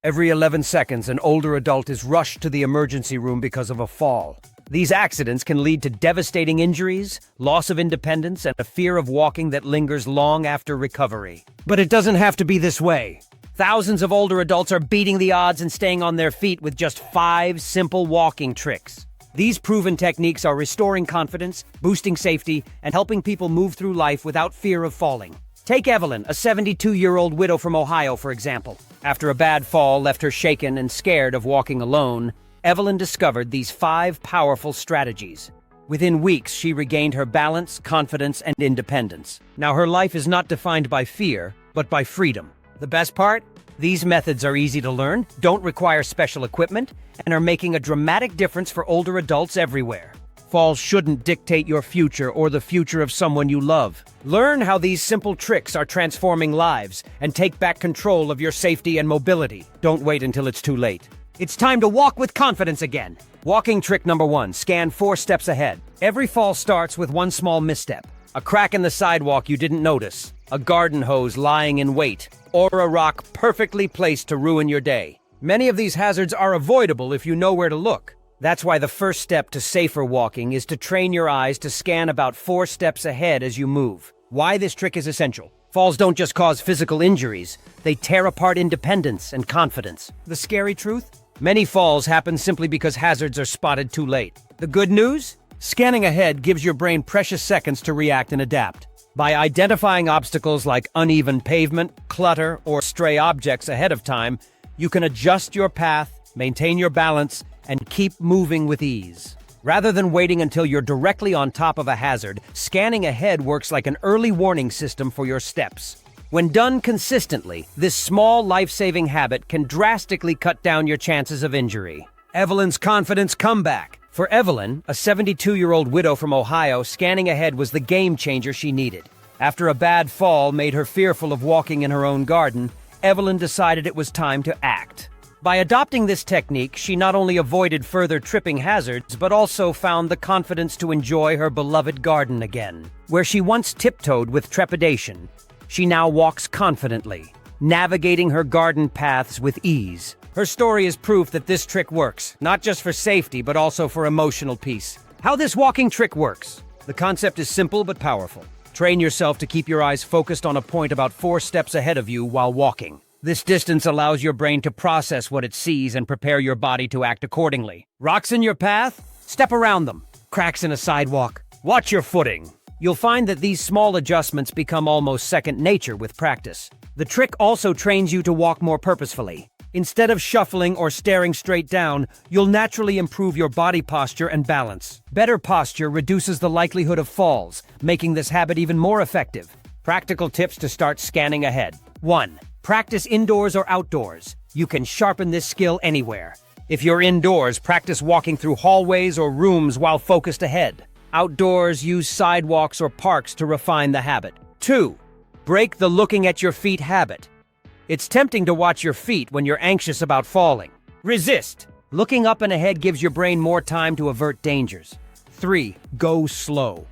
Every 11 seconds, an older adult is rushed to the emergency room because of a fall. These accidents can lead to devastating injuries, loss of independence, and a fear of walking that lingers long after recovery. But it doesn't have to be this way. Thousands of older adults are beating the odds and staying on their feet with just 5 simple walking tricks. These proven techniques are restoring confidence, boosting safety, and helping people move through life without fear of falling. Take Evelyn, a 72-year-old widow from Ohio, for example. After a bad fall left her shaken and scared of walking alone, Evelyn discovered these 5 powerful strategies. Within weeks, she regained her balance, confidence, and independence. Now, her life is not defined by fear, but by freedom. The best part? These methods are easy to learn, don't require special equipment, and are making a dramatic difference for older adults everywhere. Falls shouldn't dictate your future or the future of someone you love. Learn how these simple tricks are transforming lives and take back control of your safety and mobility. Don't wait until it's too late. It's time to walk with confidence again. Walking trick number 1, scan 4 steps ahead. Every fall starts with one small misstep. A crack in the sidewalk you didn't notice, a garden hose lying in wait, or a rock perfectly placed to ruin your day. Many of these hazards are avoidable if you know where to look. That's why the first step to safer walking is to train your eyes to scan about 4 steps ahead as you move. Why this trick is essential. Falls don't just cause physical injuries, they tear apart independence and confidence. The scary truth? Many falls happen simply because hazards are spotted too late. The good news? Scanning ahead gives your brain precious seconds to react and adapt. By identifying obstacles like uneven pavement, clutter, or stray objects ahead of time, you can adjust your path, maintain your balance, and keep moving with ease. Rather than waiting until you're directly on top of a hazard, scanning ahead works like an early warning system for your steps. When done consistently, this small life-saving habit can drastically cut down your chances of injury. Evelyn's confidence comeback. For Evelyn, a 72-year-old widow from Ohio, scanning ahead was the game changer she needed. After a bad fall made her fearful of walking in her own garden, Evelyn decided it was time to act. By adopting this technique, she not only avoided further tripping hazards, but also found the confidence to enjoy her beloved garden again. Where she once tiptoed with trepidation, she now walks confidently, navigating her garden paths with ease. Her story is proof that this trick works, not just for safety, but also for emotional peace. How this walking trick works. The concept is simple but powerful. Train yourself to keep your eyes focused on a point about 4 steps ahead of you while walking. This distance allows your brain to process what it sees and prepare your body to act accordingly. Rocks in your path? Step around them. Cracks in a sidewalk? Watch your footing. You'll find that these small adjustments become almost second nature with practice. The trick also trains you to walk more purposefully. Instead of shuffling or staring straight down, you'll naturally improve your body posture and balance. Better posture reduces the likelihood of falls, making this habit even more effective. Practical tips to start scanning ahead. 1. Practice indoors or outdoors. You can sharpen this skill anywhere. If you're indoors, practice walking through hallways or rooms while focused ahead. Outdoors, use sidewalks or parks to refine the habit. 2. Break the looking at your feet habit. It's tempting to watch your feet when you're anxious about falling. Resist. Looking up and ahead gives your brain more time to avert dangers. 3. Go slow.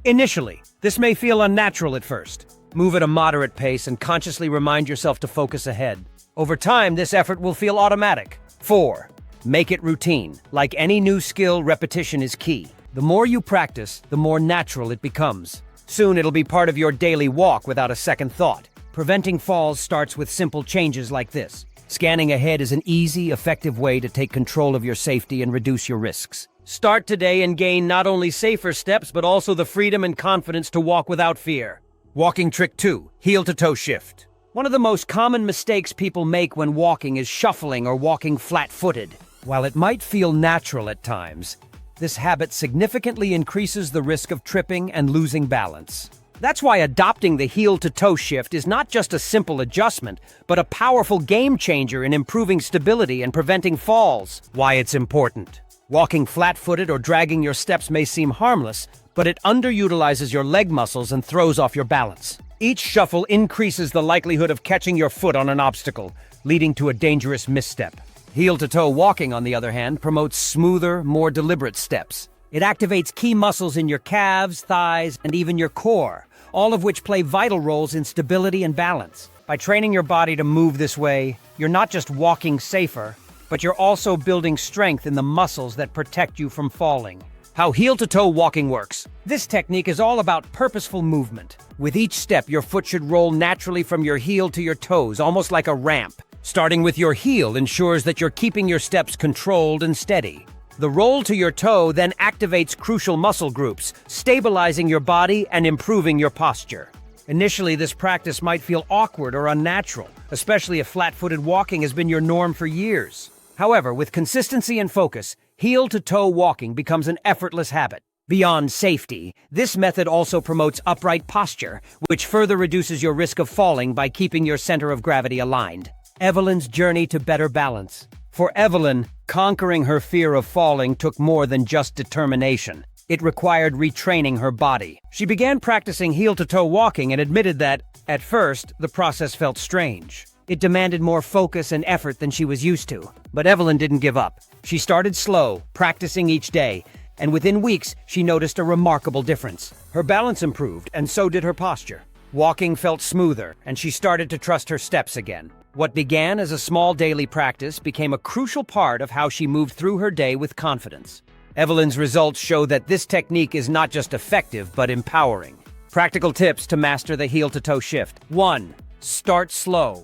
Initially, this may feel unnatural at first. Move at a moderate pace and consciously remind yourself to focus ahead. Over time, this effort will feel automatic. 4. Make it routine. Like any new skill, repetition is key. The more you practice, the more natural it becomes. Soon it'll be part of your daily walk without a second thought. Preventing falls starts with simple changes like this. Scanning ahead is an easy, effective way to take control of your safety and reduce your risks. Start today and gain not only safer steps, but also the freedom and confidence to walk without fear. Walking trick 2, heel-to-toe shift. One of the most common mistakes people make when walking is shuffling or walking flat-footed. While it might feel natural at times, this habit significantly increases the risk of tripping and losing balance. That's why adopting the heel-to-toe shift is not just a simple adjustment, but a powerful game changer in improving stability and preventing falls. Why it's important. Walking flat-footed or dragging your steps may seem harmless, but it underutilizes your leg muscles and throws off your balance. Each shuffle increases the likelihood of catching your foot on an obstacle, leading to a dangerous misstep. Heel-to-toe walking, on the other hand, promotes smoother, more deliberate steps. It activates key muscles in your calves, thighs, and even your core, all of which play vital roles in stability and balance. By training your body to move this way, you're not just walking safer, but you're also building strength in the muscles that protect you from falling. How heel-to-toe walking works. This technique is all about purposeful movement. With each step, your foot should roll naturally from your heel to your toes, almost like a ramp. Starting with your heel ensures that you're keeping your steps controlled and steady. The roll to your toe then activates crucial muscle groups, stabilizing your body and improving your posture. Initially, this practice might feel awkward or unnatural, especially if flat-footed walking has been your norm for years. However, with consistency and focus, heel-to-toe walking becomes an effortless habit. Beyond safety, this method also promotes upright posture, which further reduces your risk of falling by keeping your center of gravity aligned. Evelyn's journey to better balance. For Evelyn, conquering her fear of falling took more than just determination. It required retraining her body. She began practicing heel-to-toe walking and admitted that, at first, the process felt strange. It demanded more focus and effort than she was used to. But Evelyn didn't give up. She started slow, practicing each day, and within weeks, she noticed a remarkable difference. Her balance improved, and so did her posture. Walking felt smoother, and she started to trust her steps again. What began as a small daily practice became a crucial part of how she moved through her day with confidence. Evelyn's results show that this technique is not just effective, but empowering. Practical tips to master the heel-to-toe shift. 1. Start slow.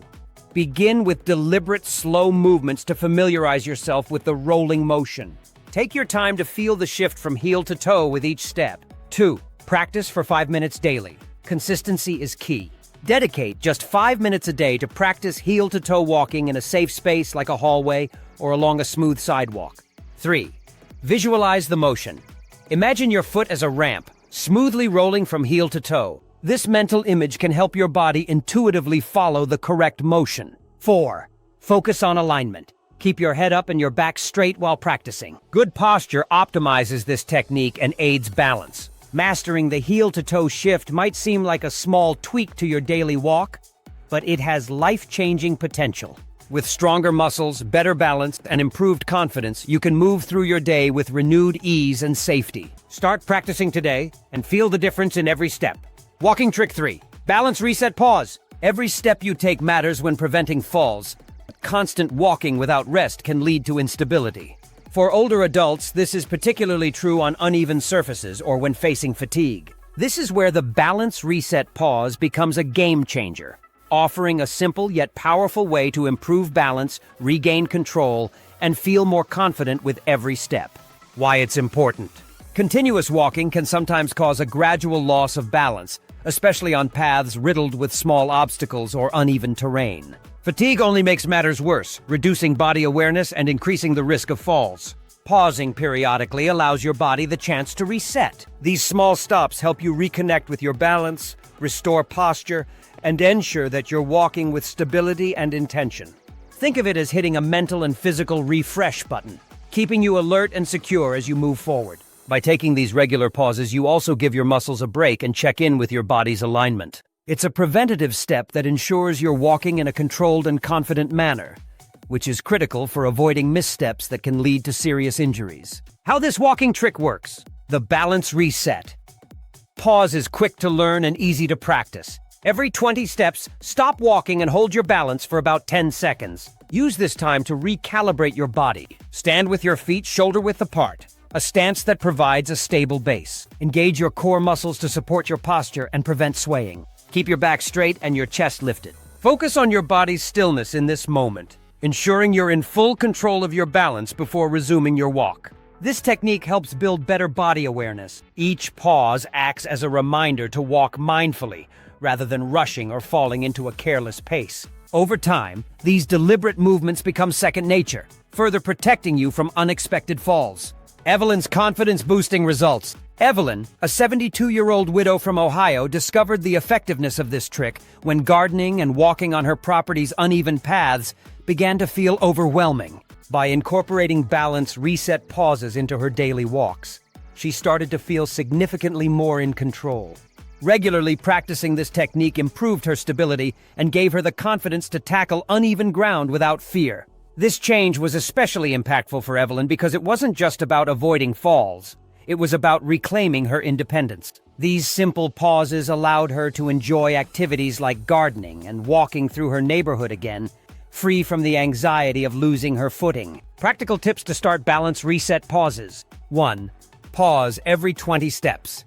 Begin with deliberate, slow movements to familiarize yourself with the rolling motion. Take your time to feel the shift from heel to toe with each step. 2. Practice for 5 minutes daily. Consistency is key. Dedicate just 5 minutes a day to practice heel-to-toe walking in a safe space like a hallway or along a smooth sidewalk. 3. Visualize the motion. Imagine your foot as a ramp, smoothly rolling from heel to toe. This mental image can help your body intuitively follow the correct motion. 4. Focus on alignment. Keep your head up and your back straight while practicing. Good posture optimizes this technique and aids balance. Mastering the heel-to-toe shift might seem like a small tweak to your daily walk, but it has life-changing potential. With stronger muscles, better balance, and improved confidence, you can move through your day with renewed ease and safety. Start practicing today and feel the difference in every step. Walking trick 3. Balance, reset, pause. Every step you take matters when preventing falls. Constant walking without rest can lead to instability. For older adults, this is particularly true on uneven surfaces or when facing fatigue. This is where the balance, reset, pause becomes a game changer, offering a simple yet powerful way to improve balance, regain control, and feel more confident with every step. Why it's important. Continuous walking can sometimes cause a gradual loss of balance, especially on paths riddled with small obstacles or uneven terrain. Fatigue only makes matters worse, reducing body awareness and increasing the risk of falls. Pausing periodically allows your body the chance to reset. These small stops help you reconnect with your balance, restore posture, and ensure that you're walking with stability and intention. Think of it as hitting a mental and physical refresh button, keeping you alert and secure as you move forward. By taking these regular pauses, you also give your muscles a break and check in with your body's alignment. It's a preventative step that ensures you're walking in a controlled and confident manner, which is critical for avoiding missteps that can lead to serious injuries. How this walking trick works. The balance reset. Pause is quick to learn and easy to practice. Every 20 steps, stop walking and hold your balance for about 10 seconds. Use this time to recalibrate your body. Stand with your feet shoulder-width apart, a stance that provides a stable base. Engage your core muscles to support your posture and prevent swaying. Keep your back straight and your chest lifted. Focus on your body's stillness in this moment, ensuring you're in full control of your balance before resuming your walk. This technique helps build better body awareness. Each pause acts as a reminder to walk mindfully, rather than rushing or falling into a careless pace. Over time, these deliberate movements become second nature, further protecting you from unexpected falls. Evelyn's confidence-boosting results. Evelyn, a 72-year-old widow from Ohio, discovered the effectiveness of this trick when gardening and walking on her property's uneven paths began to feel overwhelming. By incorporating balance, reset pauses into her daily walks, she started to feel significantly more in control. Regularly practicing this technique improved her stability and gave her the confidence to tackle uneven ground without fear. This change was especially impactful for Evelyn because it wasn't just about avoiding falls. It was about reclaiming her independence. These simple pauses allowed her to enjoy activities like gardening and walking through her neighborhood again, free from the anxiety of losing her footing. Practical tips to start balance reset pauses. 1. Pause every 20 steps.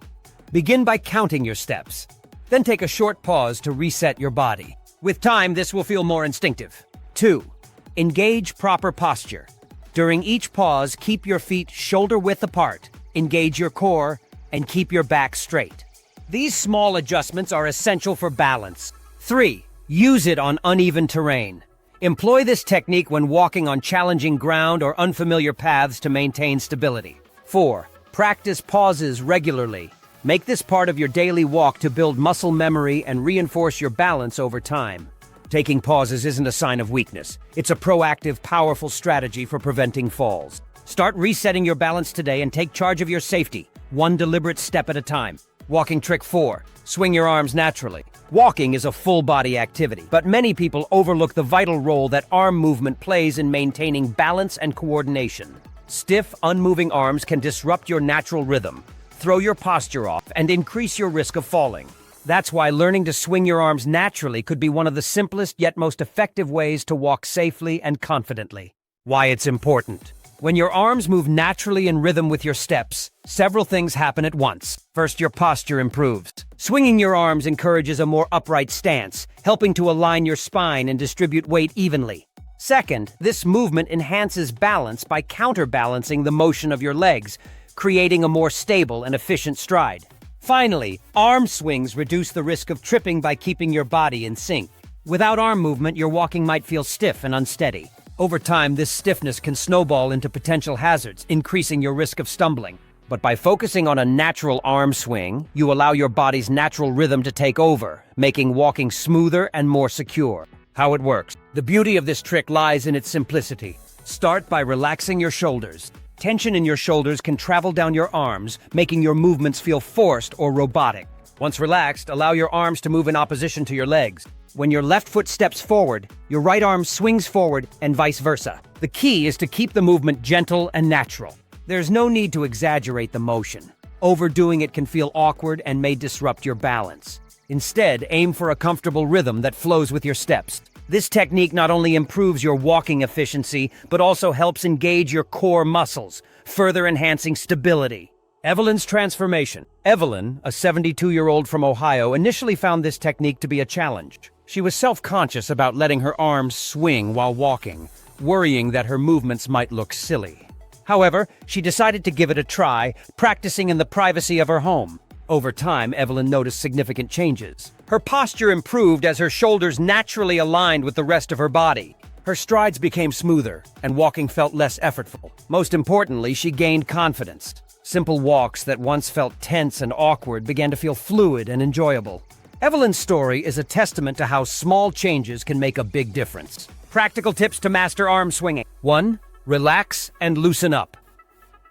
Begin by counting your steps. Then take a short pause to reset your body. With time, this will feel more instinctive. 2. Engage proper posture. During each pause, keep your feet shoulder-width apart, engage your core, and keep your back straight. These small adjustments are essential for balance. 3. Use it on uneven terrain. Employ this technique when walking on challenging ground or unfamiliar paths to maintain stability. 4. Practice pauses regularly. Make this part of your daily walk to build muscle memory and reinforce your balance over time. Taking pauses isn't a sign of weakness. It's a proactive, powerful strategy for preventing falls. Start resetting your balance today and take charge of your safety, one deliberate step at a time. Walking trick 4. Swing your arms naturally. Walking is a full-body activity, but many people overlook the vital role that arm movement plays in maintaining balance and coordination. Stiff, unmoving arms can disrupt your natural rhythm, throw your posture off, and increase your risk of falling. That's why learning to swing your arms naturally could be one of the simplest yet most effective ways to walk safely and confidently. Why it's important. When your arms move naturally in rhythm with your steps, several things happen at once. First, your posture improves. Swinging your arms encourages a more upright stance, helping to align your spine and distribute weight evenly. Second, this movement enhances balance by counterbalancing the motion of your legs, creating a more stable and efficient stride. Finally, arm swings reduce the risk of tripping by keeping your body in sync. Without arm movement, your walking might feel stiff and unsteady. Over time, this stiffness can snowball into potential hazards, increasing your risk of stumbling. But by focusing on a natural arm swing, you allow your body's natural rhythm to take over, making walking smoother and more secure. How it works. The beauty of this trick lies in its simplicity. Start by relaxing your shoulders. Tension in your shoulders can travel down your arms, making your movements feel forced or robotic. Once relaxed, allow your arms to move in opposition to your legs. When your left foot steps forward, your right arm swings forward and vice versa. The key is to keep the movement gentle and natural. There's no need to exaggerate the motion. Overdoing it can feel awkward and may disrupt your balance. Instead, aim for a comfortable rhythm that flows with your steps. This technique not only improves your walking efficiency, but also helps engage your core muscles, further enhancing stability. Evelyn's transformation. Evelyn, a 72-year-old from Ohio, initially found this technique to be a challenge. She was self-conscious about letting her arms swing while walking, worrying that her movements might look silly. However, she decided to give it a try, practicing in the privacy of her home. Over time, Evelyn noticed significant changes. Her posture improved as her shoulders naturally aligned with the rest of her body. Her strides became smoother, and walking felt less effortful. Most importantly, she gained confidence. Simple walks that once felt tense and awkward began to feel fluid and enjoyable. Evelyn's story is a testament to how small changes can make a big difference. Practical tips to master arm swinging. 1. Relax and loosen up.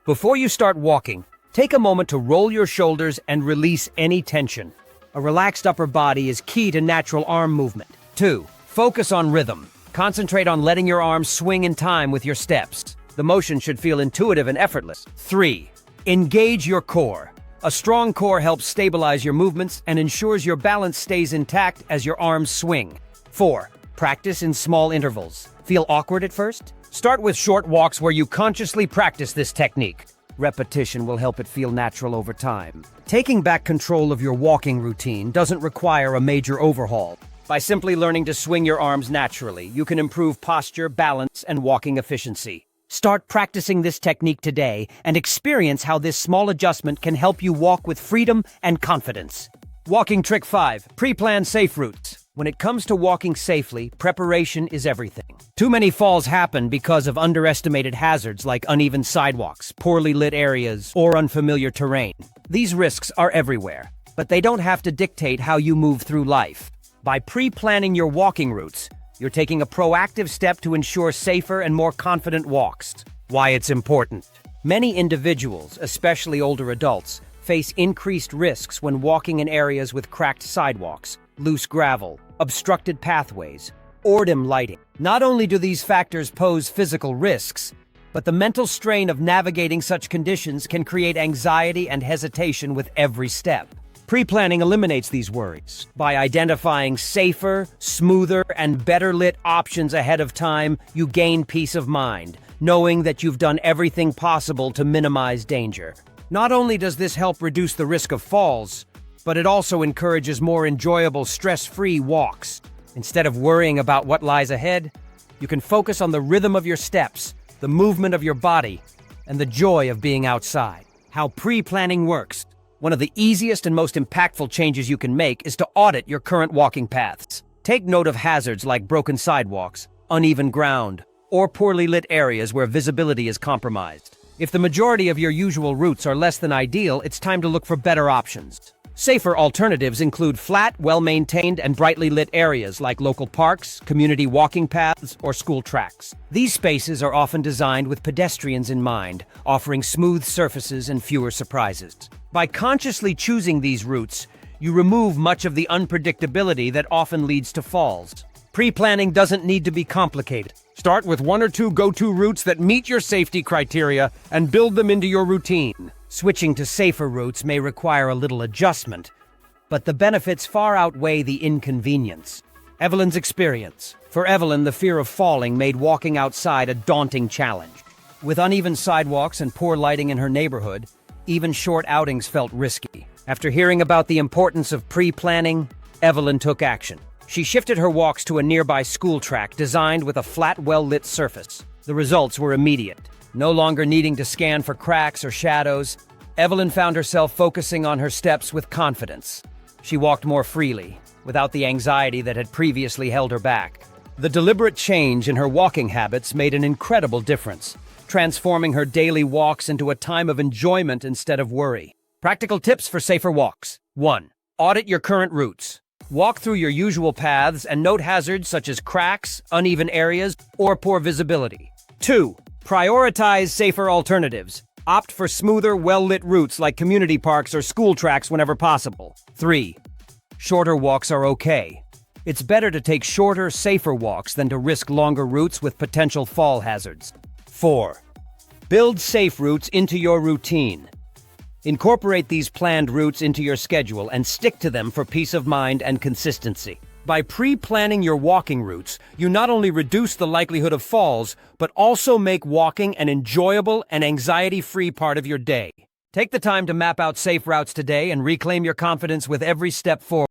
Before you start walking, take a moment to roll your shoulders and release any tension. A relaxed upper body is key to natural arm movement. 2. Focus on rhythm. Concentrate on letting your arms swing in time with your steps. The motion should feel intuitive and effortless. 3. Engage your core. A strong core helps stabilize your movements and ensures your balance stays intact as your arms swing. 4. Practice in small intervals. Feel awkward at first? Start with short walks where you consciously practice this technique. Repetition will help it feel natural over time. Taking back control of your walking routine doesn't require a major overhaul. By simply learning to swing your arms naturally, you can improve posture, balance, and walking efficiency. Start practicing this technique today and experience how this small adjustment can help you walk with freedom and confidence. Walking trick 5. Pre-plan safe routes. When it comes to walking safely, preparation is everything. Too many falls happen because of underestimated hazards like uneven sidewalks, poorly lit areas, or unfamiliar terrain. These risks are everywhere, but they don't have to dictate how you move through life. By pre-planning your walking routes, you're taking a proactive step to ensure safer and more confident walks. Why it's important. Many individuals, especially older adults, face increased risks when walking in areas with cracked sidewalks, loose gravel, obstructed pathways, or dim lighting. Not only do these factors pose physical risks, but the mental strain of navigating such conditions can create anxiety and hesitation with every step. Pre-planning eliminates these worries. By identifying safer, smoother, and better-lit options ahead of time, you gain peace of mind, knowing that you've done everything possible to minimize danger. Not only does this help reduce the risk of falls, but it also encourages more enjoyable, stress-free walks. Instead of worrying about what lies ahead, you can focus on the rhythm of your steps, the movement of your body, and the joy of being outside. How pre-planning works. One of the easiest and most impactful changes you can make is to audit your current walking paths. Take note of hazards like broken sidewalks, uneven ground, or poorly lit areas where visibility is compromised. If the majority of your usual routes are less than ideal, it's time to look for better options. Safer alternatives include flat, well-maintained, and brightly lit areas like local parks, community walking paths, or school tracks. These spaces are often designed with pedestrians in mind, offering smooth surfaces and fewer surprises. By consciously choosing these routes, you remove much of the unpredictability that often leads to falls. Pre-planning doesn't need to be complicated. Start with one or two go-to routes that meet your safety criteria and build them into your routine. Switching to safer routes may require a little adjustment, but the benefits far outweigh the inconvenience. Evelyn's experience. For Evelyn, the fear of falling made walking outside a daunting challenge. With uneven sidewalks and poor lighting in her neighborhood, even short outings felt risky. After hearing about the importance of pre-planning, Evelyn took action. She shifted her walks to a nearby school track designed with a flat, well-lit surface. The results were immediate. No longer needing to scan for cracks or shadows, Evelyn found herself focusing on her steps with confidence. She walked more freely, without the anxiety that had previously held her back. The deliberate change in her walking habits made an incredible difference, transforming her daily walks into a time of enjoyment instead of worry. Practical tips for safer walks. 1. Audit your current routes. Walk through your usual paths and note hazards such as cracks, uneven areas, or poor visibility. 2. Prioritize safer alternatives. Opt for smoother, well-lit routes like community parks or school tracks whenever possible. 3. Shorter walks are okay. It's better to take shorter, safer walks than to risk longer routes with potential fall hazards. 4. Build safe routes into your routine. Incorporate these planned routes into your schedule and stick to them for peace of mind and consistency. By pre-planning your walking routes, you not only reduce the likelihood of falls, but also make walking an enjoyable and anxiety-free part of your day. Take the time to map out safe routes today and reclaim your confidence with every step forward.